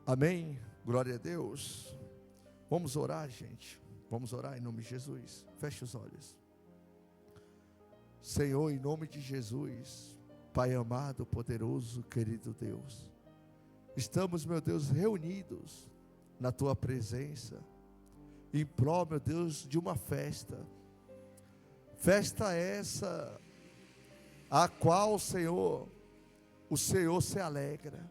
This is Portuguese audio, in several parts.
Amém? Glória a Deus. Vamos orar, gente. Vamos orar em nome de Jesus. Feche os olhos. Senhor, em nome de Jesus, Pai amado, poderoso, querido Deus, estamos, meu Deus, reunidos na Tua presença, em prol, meu Deus, de uma festa. Festa essa, a qual, Senhor, o Senhor se alegra,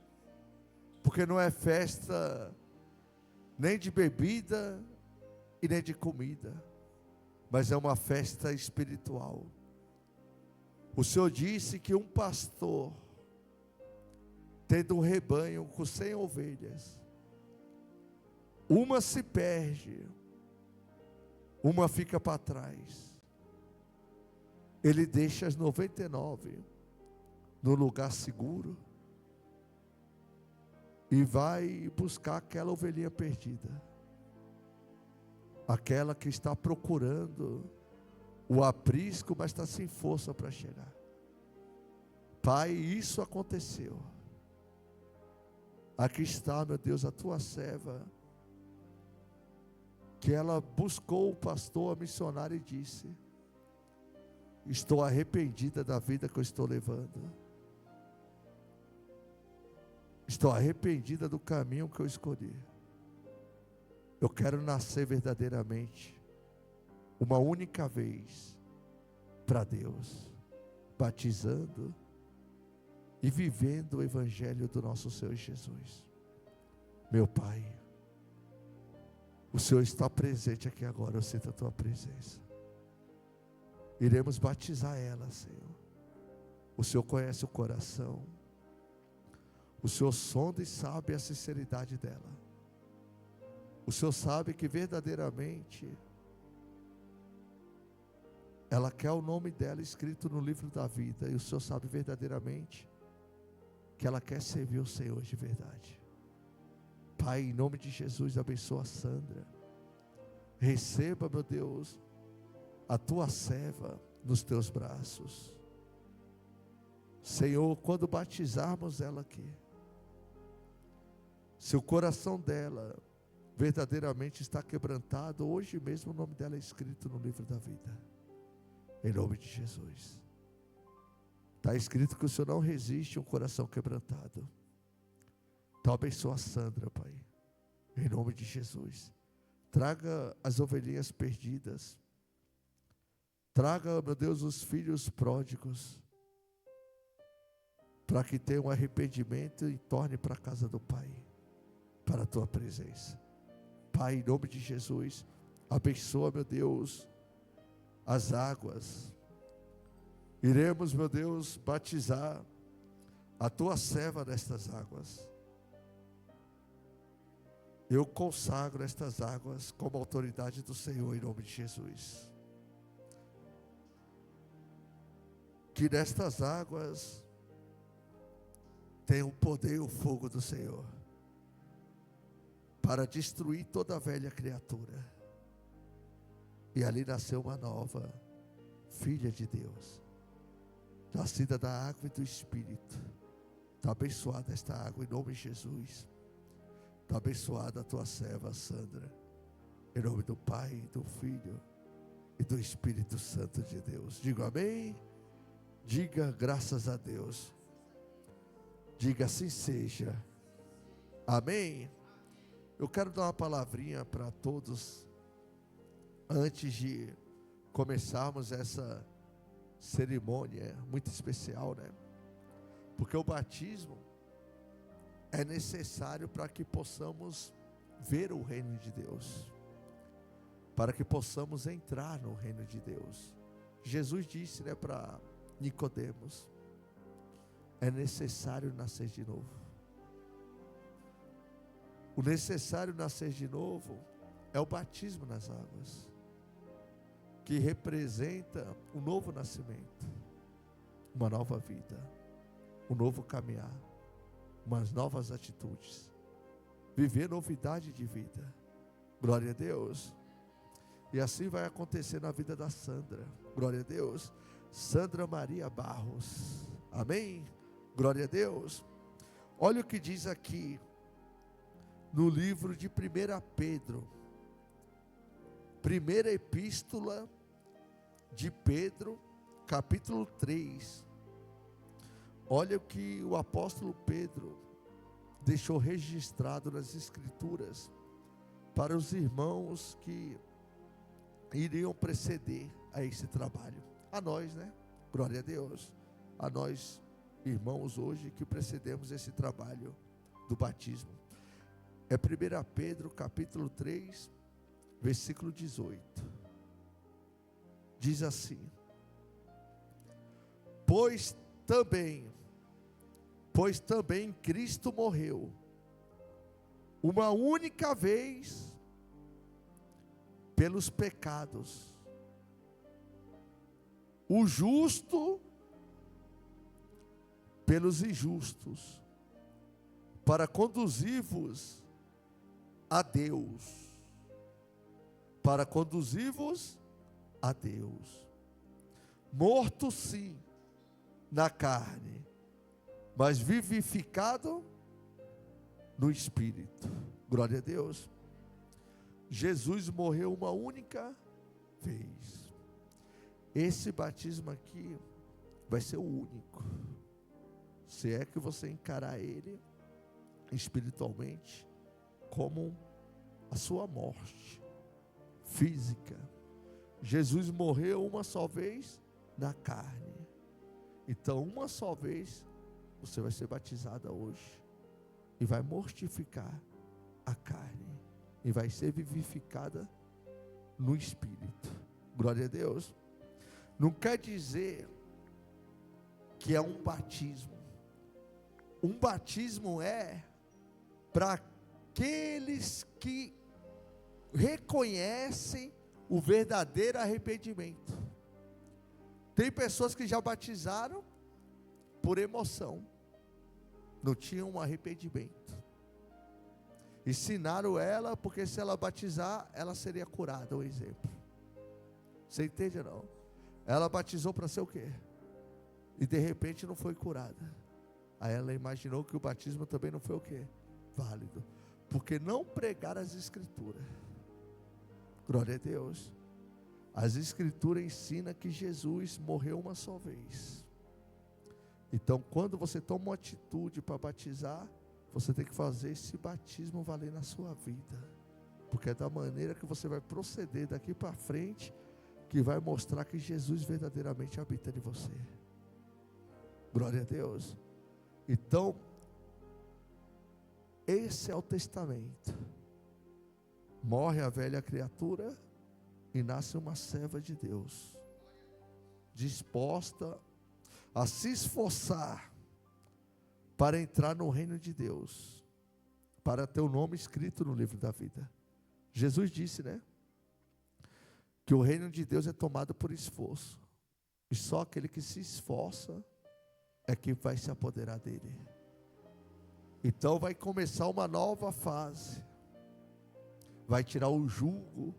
porque não é festa nem de bebida e nem de comida, mas é uma festa espiritual. O Senhor disse que um pastor, tendo um rebanho com 100 ovelhas, uma se perde, uma fica para trás. Ele deixa as 99 no lugar seguro e vai buscar aquela ovelhinha perdida, aquela que está procurando o aprisco, mas está sem força para chegar. Pai, isso aconteceu. Aqui está, meu Deus, a tua serva, que ela buscou o pastor, a missionária, e disse: estou arrependida da vida que eu estou levando. Estou arrependida do caminho que eu escolhi. Eu quero nascer verdadeiramente, uma única vez, para Deus, batizando e vivendo o evangelho do nosso Senhor Jesus. Meu Pai, o Senhor está presente aqui agora, eu sinto a tua presença. Iremos batizar ela, Senhor. O Senhor conhece o coração, o Senhor sonda e sabe a sinceridade dela. O Senhor sabe que verdadeiramente ela quer o nome dela escrito no livro da vida, e o Senhor sabe verdadeiramente que ela quer servir o Senhor de verdade. Pai, em nome de Jesus, abençoa a Sandra. Receba, meu Deus, a tua serva nos teus braços. Senhor, quando batizarmos ela aqui, se o coração dela verdadeiramente está quebrantado, hoje mesmo o nome dela é escrito no livro da vida, em nome de Jesus. Está escrito que o Senhor não resiste a um coração quebrantado. Então abençoa a Sandra, Pai, em nome de Jesus. Traga as ovelhinhas perdidas, traga, meu Deus, os filhos pródigos, para que tenham um arrependimento e torne para a casa do Pai, para a tua presença. Pai, em nome de Jesus, abençoa, meu Deus, as águas. Iremos, meu Deus, batizar a tua serva nestas águas. Eu consagro estas águas como autoridade do Senhor, em nome de Jesus. Que nestas águas tenha o poder e o fogo do Senhor, para destruir toda a velha criatura. E ali nasceu uma nova filha de Deus, nascida da água e do Espírito. Está abençoada esta água em nome de Jesus. Está abençoada a tua serva Sandra, em nome do Pai, do Filho e do Espírito Santo de Deus. Diga amém. Diga graças a Deus. Diga assim seja. Amém. Eu quero dar uma palavrinha para todos antes de começarmos essa cerimônia muito especial, né? Porque o batismo é necessário para que possamos ver o reino de Deus, para que possamos entrar no reino de Deus. Jesus disse, né, para Nicodemos: é necessário nascer de novo. O necessário nascer de novo é o batismo nas águas, que representa um novo nascimento, uma nova vida, um novo caminhar, umas novas atitudes, viver novidade de vida. Glória a Deus. E assim vai acontecer na vida da Sandra. Glória a Deus. Sandra Maria Barros. Amém? Glória a Deus. Olha o que diz aqui no livro de 1 Pedro, primeira epístola de Pedro, capítulo 3. Olha o que o apóstolo Pedro deixou registrado nas Escrituras para os irmãos que iriam preceder a esse trabalho. A nós, né? Glória a Deus. A nós, irmãos, hoje que precedemos esse trabalho do batismo. É 1 Pedro capítulo 3, versículo 18. Diz assim: Pois também Cristo morreu uma única vez pelos pecados, o justo pelos injustos, para conduzir-vos a Deus, para conduzir-vos a Deus, morto sim na carne, mas vivificado no Espírito. Glória a Deus. Jesus morreu uma única vez. Esse batismo aqui vai ser o único. Se é que você encarar ele espiritualmente como a sua morte física. Jesus morreu uma só vez na carne. Então, uma só vez você vai ser batizada hoje e vai mortificar a carne e vai ser vivificada no Espírito. Glória a Deus. Não quer dizer que é um batismo. Um batismo é para aqueles que reconhecem o verdadeiro arrependimento. Tem pessoas que já batizaram por emoção, não tinham um arrependimento. Ensinaram ela, porque se ela batizar, ela seria curada, um exemplo. Você entende ou não? Ela batizou para ser o quê? E de repente não foi curada. Aí ela imaginou que o batismo também não foi o quê? Válido. Porque não pregaram as Escrituras. Glória a Deus. As Escrituras ensinam que Jesus morreu uma só vez. Então, quando você toma uma atitude para batizar, você tem que fazer esse batismo valer na sua vida. Porque é da maneira que você vai proceder daqui para frente, que vai mostrar que Jesus verdadeiramente habita em você. Glória a Deus. Então, esse é o testamento. Morre a velha criatura e nasce uma serva de Deus, disposta a se esforçar para entrar no reino de Deus, para ter o nome escrito no livro da vida. Jesus disse, né? Que o reino de Deus é tomado por esforço, e só aquele que se esforça é que vai se apoderar dele. Então vai começar uma nova fase, vai tirar o jugo,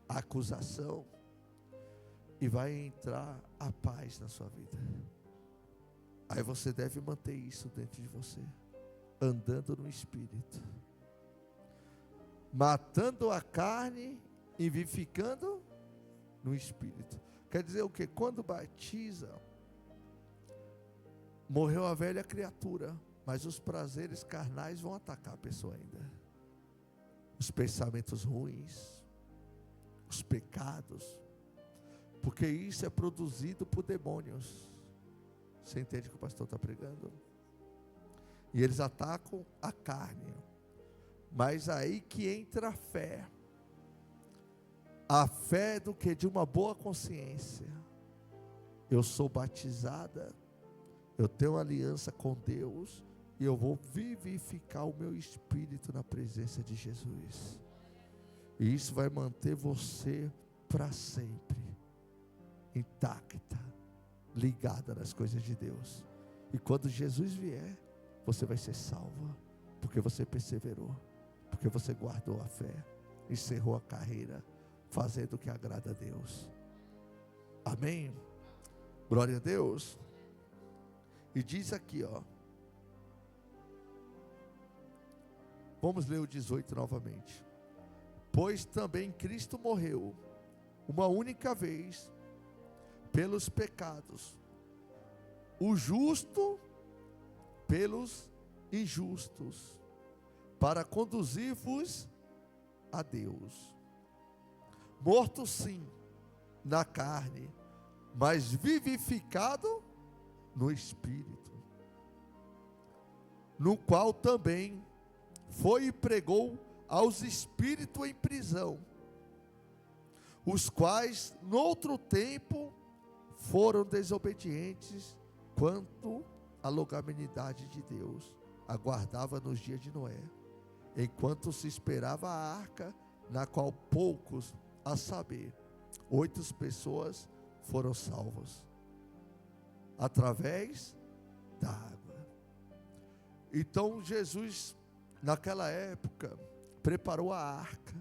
a acusação, e vai entrar a paz na sua vida. Aí você deve manter isso dentro de você, andando no Espírito, matando a carne e vivificando no Espírito. Quer dizer o que? Quando batiza, morreu a velha criatura, mas os prazeres carnais vão atacar a pessoa ainda. Os pensamentos ruins, os pecados, porque isso é produzido por demônios. Você entende o que o pastor está pregando? E eles atacam a carne. Mas aí que entra a fé. A fé do que? De uma boa consciência. Eu sou batizada, eu tenho aliança com Deus, e eu vou vivificar o meu espírito na presença de Jesus. E isso vai manter você para sempre intacta, ligada nas coisas de Deus. E quando Jesus vier, você vai ser salva, porque você perseverou, porque você guardou a fé, encerrou a carreira, fazendo o que agrada a Deus. Amém? Glória a Deus. E diz aqui, ó: Vamos ler o 18 novamente. Pois também Cristo morreu uma única vez pelos pecados, o justo pelos injustos, para conduzir-vos a Deus. Morto sim na carne, mas vivificado no Espírito, no qual também foi e pregou aos espíritos em prisão, os quais noutro tempo foram desobedientes quanto à longanimidade de Deus, aguardava nos dias de Noé, enquanto se esperava a arca, na qual poucos, a saber, 8 pessoas foram salvas através da água. Então Jesus, naquela época, preparou a arca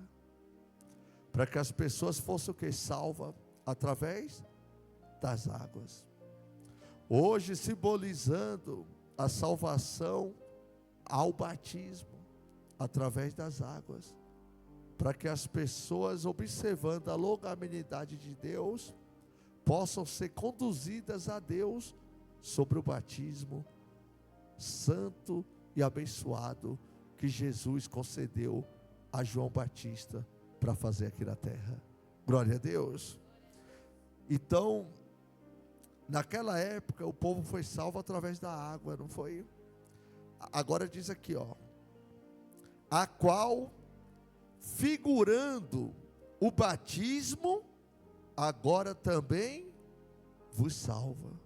para que as pessoas fossem o que? Salvas através das águas. Hoje, simbolizando a salvação ao batismo através das águas, para que as pessoas, observando a longanimidade de Deus, possam ser conduzidas a Deus sobre o batismo santo e abençoado que Jesus concedeu a João Batista para fazer aqui na terra. Glória a Deus. Então, naquela época, o povo foi salvo através da água, não foi? Agora diz aqui, a qual, figurando o batismo, agora também vos salva.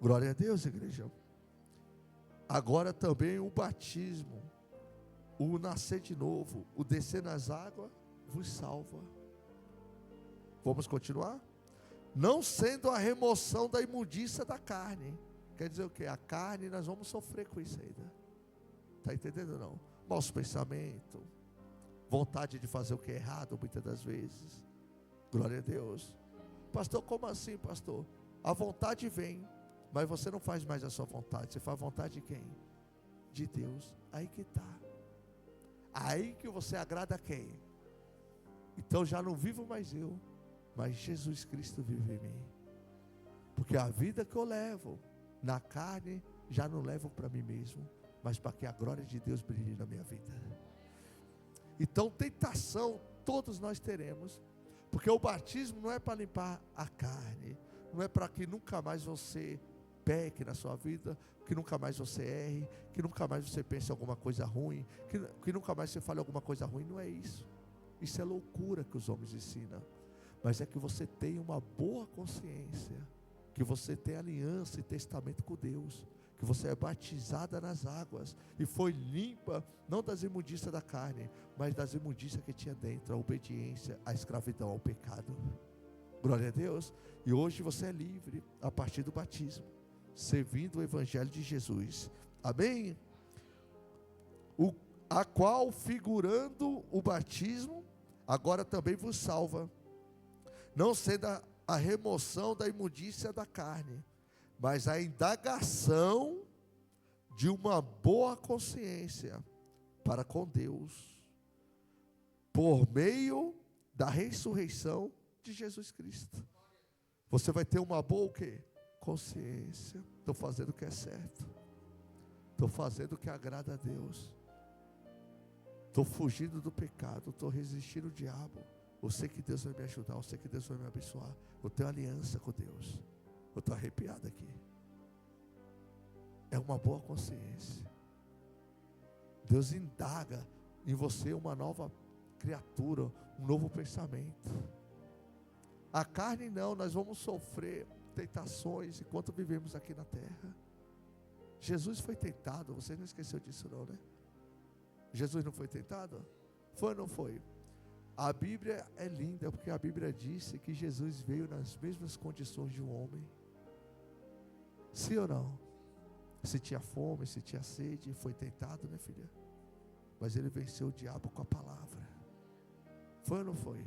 Glória a Deus, igreja. Agora também o batismo, o nascer de novo, o descer nas águas, vos salva. Vamos continuar? Não sendo a remoção da imundícia da carne. Quer dizer o quê? A carne, nós vamos sofrer com isso ainda. Está entendendo não? Maus pensamentos, vontade de fazer o que é errado muitas das vezes. Glória a Deus. Pastor, como assim, pastor? A vontade vem, mas você não faz mais a sua vontade. Você faz a vontade de quem? De Deus. Aí que está. Aí que você agrada a quem? Então já não vivo mais eu, mas Jesus Cristo vive em mim. Porque a vida que eu levo na carne, já não levo para mim mesmo, mas para que a glória de Deus brilhe na minha vida. Então tentação todos nós teremos, porque o batismo não é para limpar a carne, não é para que nunca mais você peque na sua vida, que nunca mais você erre, que nunca mais você pense alguma coisa ruim, que nunca mais você fale alguma coisa ruim. Não é isso. Isso é loucura que os homens ensinam. Mas é que você tenha uma boa consciência, que você tem aliança e testamento com Deus, que você é batizada nas águas e foi limpa, não das imundícias da carne, mas das imundícias que tinha dentro, a obediência, a escravidão ao pecado. Glória a Deus. E hoje você é livre a partir do batismo, servindo o Evangelho de Jesus. Amém? A qual, figurando o batismo, agora também vos salva, não sendo a remoção da imundícia da carne, mas a indagação de uma boa consciência para com Deus, por meio da ressurreição de Jesus Cristo. Você vai ter uma boa o quê? Consciência. Estou fazendo o que é certo, estou fazendo o que agrada a Deus, estou fugindo do pecado, estou resistindo ao diabo. Eu sei que Deus vai me ajudar, eu sei que Deus vai me abençoar, eu tenho aliança com Deus. Eu estou arrepiado aqui. É uma boa consciência. Deus indaga em você uma nova criatura, um novo pensamento. A carne não, nós vamos sofrer tentações enquanto vivemos aqui na terra. Jesus foi tentado, você não esqueceu disso não, né? Jesus não foi tentado? Foi ou não foi? A Bíblia é linda, porque a Bíblia disse que Jesus veio nas mesmas condições de um homem. Sim ou não? Se tinha fome, se tinha sede, foi tentado, né, filha? Mas ele venceu o diabo com a palavra. Foi ou não foi?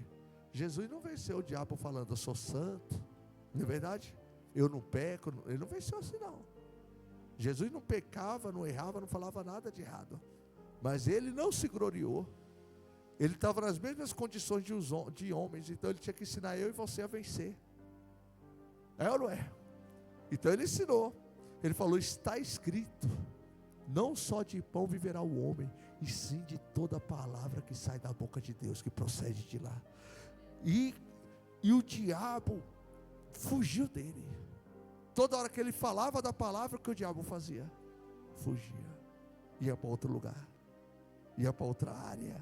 Jesus não venceu o diabo falando, eu sou santo, não é verdade? Eu não peco, ele não venceu assim não. Jesus não pecava, não errava, não falava nada de errado. Mas ele não se gloriou. Ele estava nas mesmas condições de homens. Então ele tinha que ensinar eu e você a vencer. É ou não é? Então ele ensinou. Ele falou: está escrito, não só de pão viverá o homem, e sim de toda palavra que sai da boca de Deus, que procede de lá. E o diabo fugiu dele. Toda hora que ele falava da palavra, o que o diabo fazia? Fugia. Ia para outro lugar. Ia para outra área.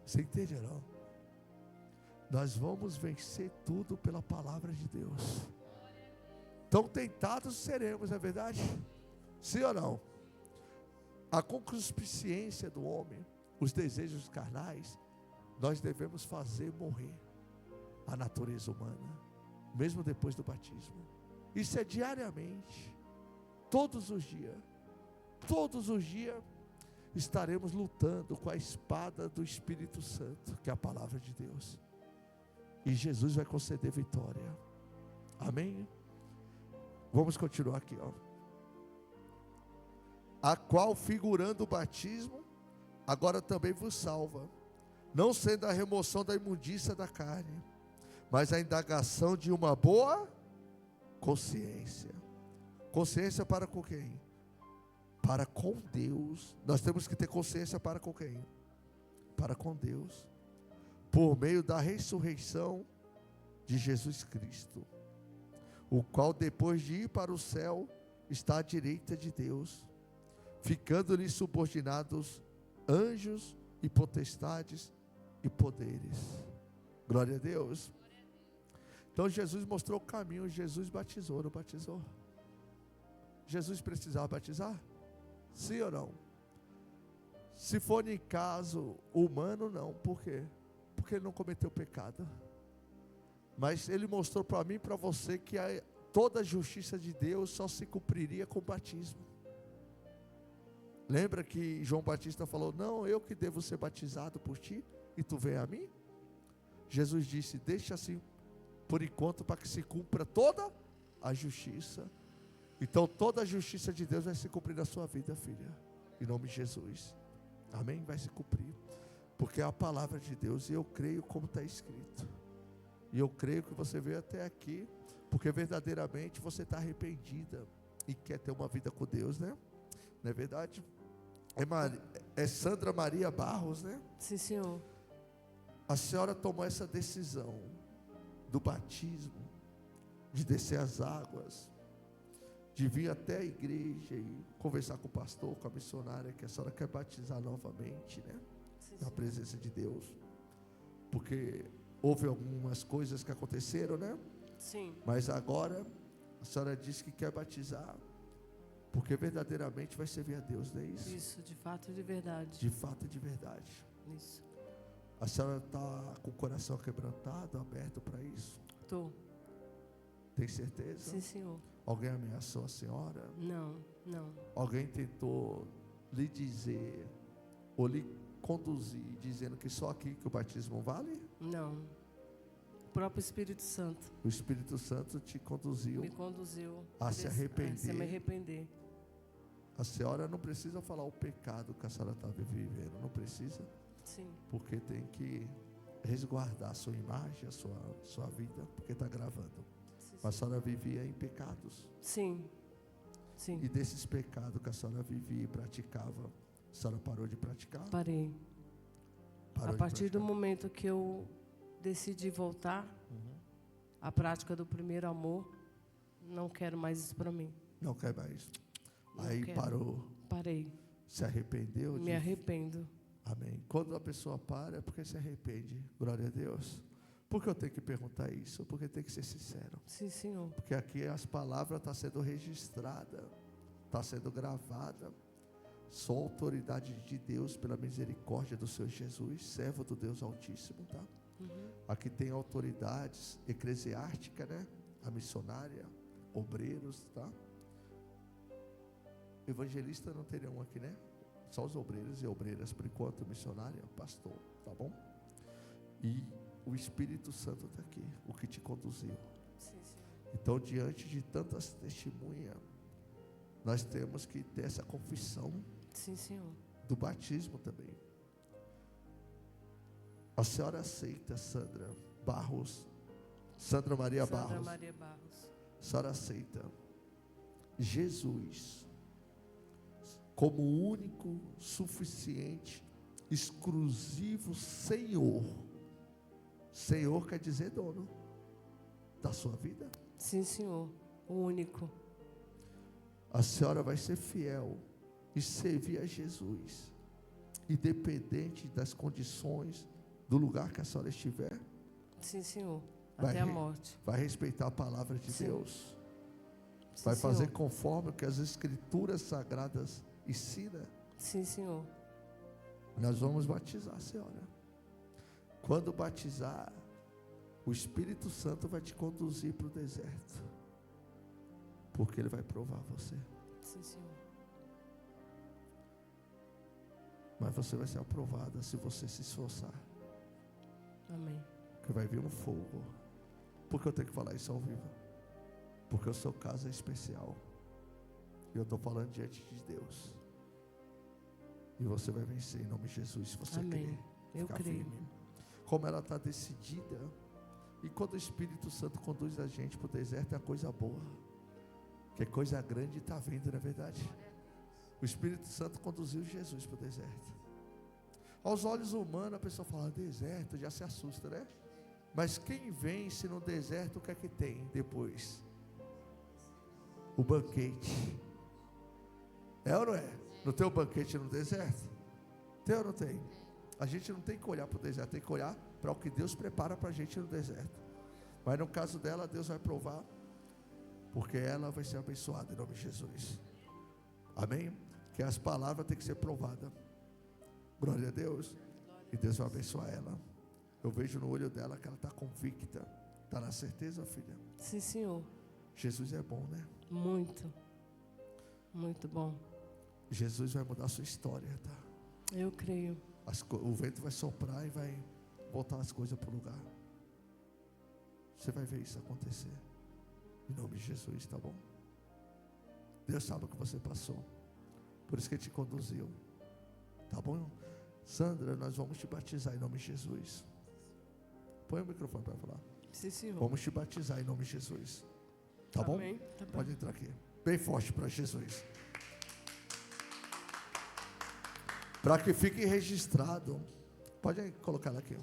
Você entende, não? Nós vamos vencer tudo pela palavra de Deus. Tão tentados seremos, é verdade? Sim ou não? A concupiscência do homem, os desejos carnais, nós devemos fazer morrer a natureza humana, mesmo depois do batismo. Isso é diariamente, todos os dias. Todos os dias estaremos lutando com a espada do Espírito Santo, que é a palavra de Deus. E Jesus vai conceder vitória. Amém? Vamos continuar aqui, ó. A qual, figurando o batismo, agora também vos salva, não sendo a remoção da imundícia da carne, mas a indagação de uma boa consciência. Consciência para com quem? Para com Deus. Nós temos que ter consciência para com quem? Para com Deus. Por meio da ressurreição de Jesus Cristo, o qual depois de ir para o céu, está à direita de Deus, ficando-lhe subordinados anjos e potestades e poderes. Glória a Deus. Então Jesus mostrou o caminho. Jesus batizou, não batizou? Jesus precisava batizar? Sim ou não? Se for em caso humano, não. Por quê? Porque ele não cometeu pecado. Mas ele mostrou para mim e para você que toda a justiça de Deus só se cumpriria com o batismo. Lembra que João Batista falou: não, eu que devo ser batizado por ti, e tu vem a mim? Jesus disse: deixa assim por enquanto, para que se cumpra toda a justiça. Então toda a justiça de Deus vai se cumprir na sua vida, filha, em nome de Jesus. Amém? Vai se cumprir, porque é a palavra de Deus, e eu creio como está escrito. E eu creio que você veio até aqui porque verdadeiramente você está arrependida e quer ter uma vida com Deus, né? Não é verdade? É Sandra Maria Barros, né? Sim, senhor. A senhora tomou essa decisão do batismo, de descer as águas, de vir até a igreja e conversar com o pastor, com a missionária, que a senhora quer batizar novamente, né? Sim, Na presença de Deus. Porque houve algumas coisas que aconteceram, né? Sim. Mas agora a senhora diz que quer batizar, porque verdadeiramente vai servir a Deus, não é isso? Isso, de fato e de verdade. De fato e de verdade. Isso. A senhora está com o coração quebrantado, aberto para isso? Tô. Tem certeza? Sim, senhor. Alguém ameaçou a senhora? Não, não. Alguém tentou lhe dizer ou lhe conduzir, dizendo que só aqui que o batismo vale? Não. O próprio Espírito Santo O Espírito Santo te conduziu me conduziu a se arrepender. a se me arrepender. A senhora não precisa falar o pecado que a senhora está vivendo, não precisa, Sim. porque tem que resguardar a sua imagem, a sua vida, porque está gravando. Sim, A senhora vivia em pecados, sim. Sim. e desses pecados que a senhora vivia e praticava, a senhora parou de praticar? Parei. Parou A de partir do praticar. momento que eu decidi voltar Uhum. à prática do primeiro amor, não quero mais isso para mim. Não quer mais. Não Aí quero. parou, Parei. se arrependeu? Me arrependo. Amém. Quando a pessoa para é porque se arrepende. Glória a Deus. Por que eu tenho que perguntar isso? Porque tem que ser sincero. Sim, senhor. Porque aqui as palavras estão sendo registradas, está sendo gravada. Sou autoridade de Deus pela misericórdia do Senhor Jesus, servo do Deus Altíssimo, tá? Uhum. Aqui tem autoridades eclesiástica, né? A missionária, obreiros, tá? Evangelista não teria um aqui, né? Só os obreiros e obreiras, por enquanto, missionária, pastor, tá bom? E o Espírito Santo está aqui, o que te conduziu. Sim, senhor. Então, diante de tantas testemunhas, nós temos que ter essa confissão Sim, senhor. do batismo também. A senhora aceita, Sandra Barros? Sandra Maria Barros. Sandra Maria Barros. A senhora aceita Jesus como único, suficiente, exclusivo Senhor. Senhor quer dizer dono da sua vida? Sim, Senhor. O único. A senhora vai ser fiel e servir a Jesus, independente das condições, do lugar que a senhora estiver. Sim, Senhor. Até a morte. Vai respeitar a palavra de Sim. Deus. Sim, Vai fazer Senhor. conforme o que as Escrituras Sagradas ensinam. Sim, Senhor. Nós vamos batizar a senhora. Quando batizar, o Espírito Santo vai te conduzir para o deserto, porque Ele vai provar você. Sim, Senhor. Mas você vai ser aprovada se você se esforçar. Amém. Que vai vir um fogo. Por que eu tenho que falar isso ao vivo? Porque o seu caso é especial. E eu estou falando diante de Deus. E você vai vencer em nome de Jesus, se você Amém. crer. Eu Ficar creio. firme. Como ela está decidida. E quando o Espírito Santo conduz a gente para o deserto, é coisa boa. Que coisa grande está vindo, não é verdade? O Espírito Santo conduziu Jesus para o deserto. Aos olhos humanos, a pessoa fala, deserto, já se assusta, né? Mas quem vence no deserto, o que é que tem depois? O banquete. É ou não é? Não tem o banquete no deserto? Tem ou não tem? A gente não tem que olhar para o deserto, tem que olhar para o que Deus prepara para a gente no deserto. Mas no caso dela, Deus vai provar, porque ela vai ser abençoada em nome de Jesus. Amém? Que as palavras têm que ser provadas. Glória a Deus. E Deus vai abençoar ela. Eu vejo no olho dela que ela está convicta. Está na certeza, filha? Sim, Senhor. Jesus é bom, né? Muito. Muito bom. Jesus vai mudar a sua história, tá? Eu creio. O vento vai soprar e vai voltar as coisas para o lugar. Você vai ver isso acontecer. Em nome de Jesus, tá bom? Deus sabe o que você passou. Por isso que Ele te conduziu. Tá bom? Sandra, nós vamos te batizar em nome de Jesus. Põe o microfone para falar. Sim, Senhor. Vamos te batizar em nome de Jesus. Tá bom? Amém. Tá bom. Pode entrar aqui. Bem forte para Jesus. Para que fique registrado. Pode colocar ela aqui.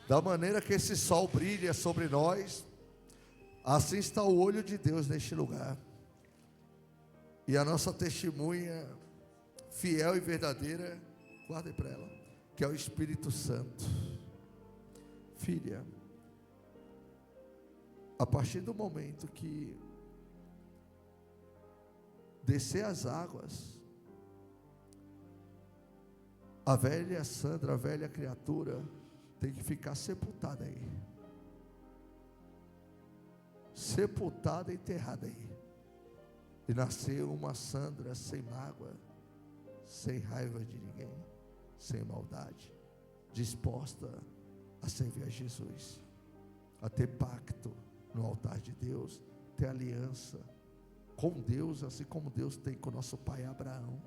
Da maneira que esse sol brilha sobre nós, assim está o olho de Deus neste lugar. E a nossa testemunha fiel e verdadeira, guardem para ela, que é o Espírito Santo. Filha, a partir do momento que descer as águas, a velha Sandra, a velha criatura, tem que ficar sepultada aí. Sepultada e enterrada aí. E nasceu uma Sandra sem mágoa, sem raiva de ninguém, sem maldade, disposta a servir a Jesus, a ter pacto no altar de Deus, ter aliança com Deus, assim como Deus tem com nosso pai Abraão.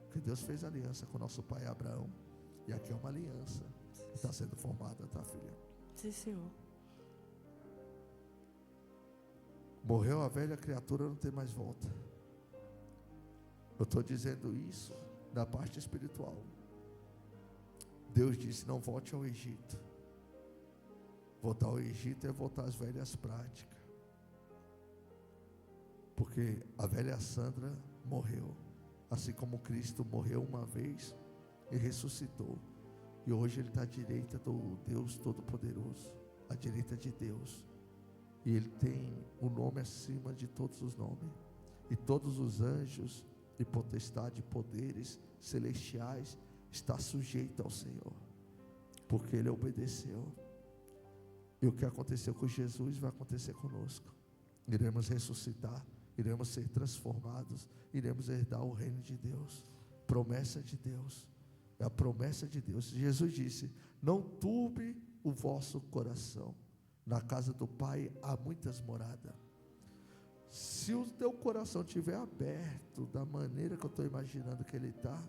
Porque Deus fez aliança com nosso pai Abraão, e aqui é uma aliança que está sendo formada, tá, filha? Sim, Senhor. Morreu a velha criatura, não tem mais volta. Eu estou dizendo isso da parte espiritual. Deus disse, não volte ao Egito. Voltar ao Egito é voltar às velhas práticas. Porque a velha Sandra morreu, assim como Cristo morreu uma vez e ressuscitou. E hoje Ele está à direita do Deus Todo-Poderoso, à direita de Deus. E Ele tem o nome acima de todos os nomes. E todos os anjos e potestade, poderes celestiais está sujeito ao Senhor, porque Ele obedeceu. E o que aconteceu com Jesus vai acontecer conosco. Iremos ressuscitar, iremos ser transformados, iremos herdar o reino de Deus. Promessa de Deus, é a promessa de Deus. Jesus disse, não turbe o vosso coração, na casa do Pai há muitas moradas. Se o teu coração estiver aberto da maneira que eu estou imaginando que ele está,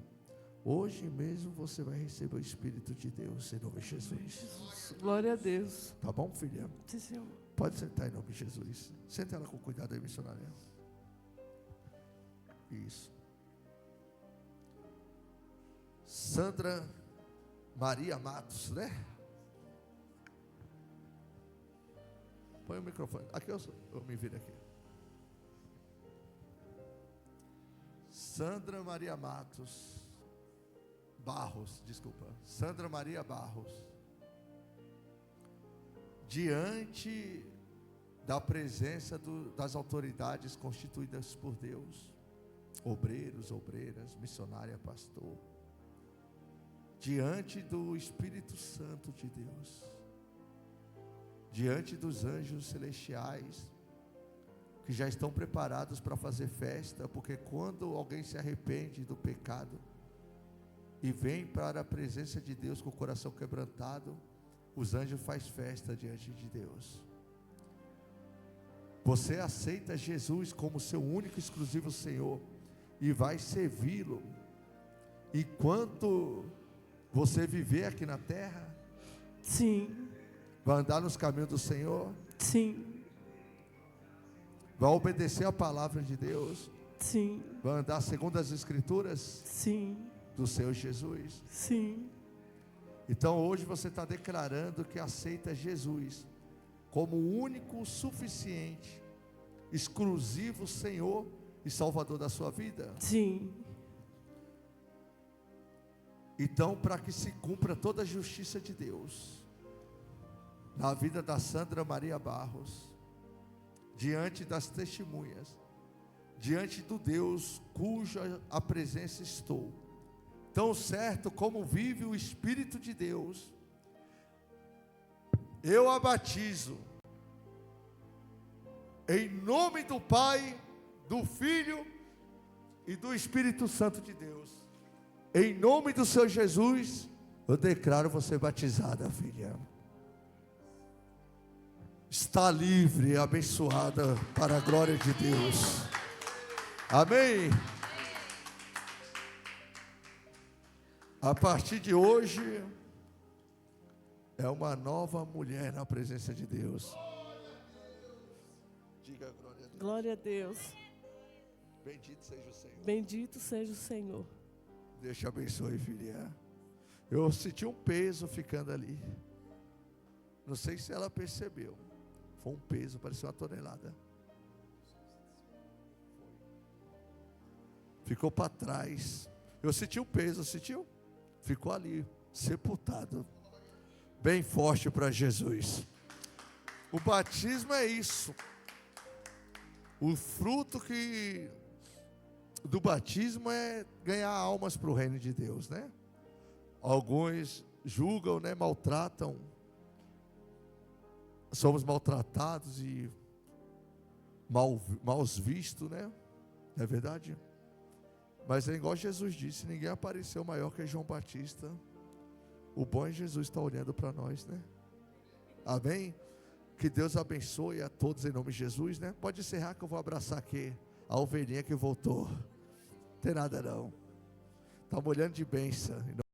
Hoje mesmo você vai receber o Espírito de Deus, em nome de Jesus. Glória a Deus. Tá bom, filha? Sim, Senhor. Pode sentar em nome de Jesus. Senta ela com cuidado aí, missionária. Isso. Sandra Maria Matos, né? Põe o microfone. Aqui eu me viro aqui. Sandra Maria Matos Barros, desculpa. Sandra Maria Barros. Diante da presença das autoridades constituídas por Deus, obreiros, obreiras, missionária, pastor, diante do Espírito Santo de Deus, diante dos anjos celestiais, que já estão preparados para fazer festa, porque quando alguém se arrepende do pecado e vem para a presença de Deus com o coração quebrantado, os anjos fazem festa diante de Deus. Você aceita Jesus como seu único e exclusivo Senhor e vai servi-lo enquanto você viver aqui na terra? Sim. Vai andar nos caminhos do Senhor? Sim. Vai obedecer a palavra de Deus? Sim. Vai andar segundo as Escrituras? Sim. Do Senhor Jesus? Sim. Então hoje você está declarando que aceita Jesus como o único, suficiente, exclusivo Senhor e Salvador da sua vida? Sim. Então, para que se cumpra toda a justiça de Deus na vida da Sandra Maria Barros, diante das testemunhas, diante do Deus cuja a presença estou, tão certo como vive o Espírito de Deus, eu a batizo em nome do Pai, do Filho e do Espírito Santo de Deus. Em nome do Senhor Jesus, eu declaro você batizada, filha. Está livre e abençoada para a glória de Deus. Amém. A partir de hoje, é uma nova mulher na presença de Deus. Diga glória a Deus. Glória a Deus. Bendito seja o Senhor. Bendito seja o Senhor. Deus te abençoe, filha. Eu senti um peso ficando ali. Não sei se ela percebeu. Foi um peso, parecia uma tonelada. Ficou para trás. Eu senti um peso, sentiu? Ficou ali, sepultado. Bem forte para Jesus. O batismo é isso. O fruto do batismo é ganhar almas para o reino de Deus, né? Alguns julgam, né? Maltratam. Somos maltratados e mal vistos, né? Não é verdade? Mas é igual Jesus disse, ninguém apareceu maior que João Batista. O bom é Jesus está olhando para nós, né? Amém? Que Deus abençoe a todos em nome de Jesus, né? Pode encerrar que eu vou abraçar aqui a ovelhinha que voltou. Não tem nada não. Estamos olhando de bênção.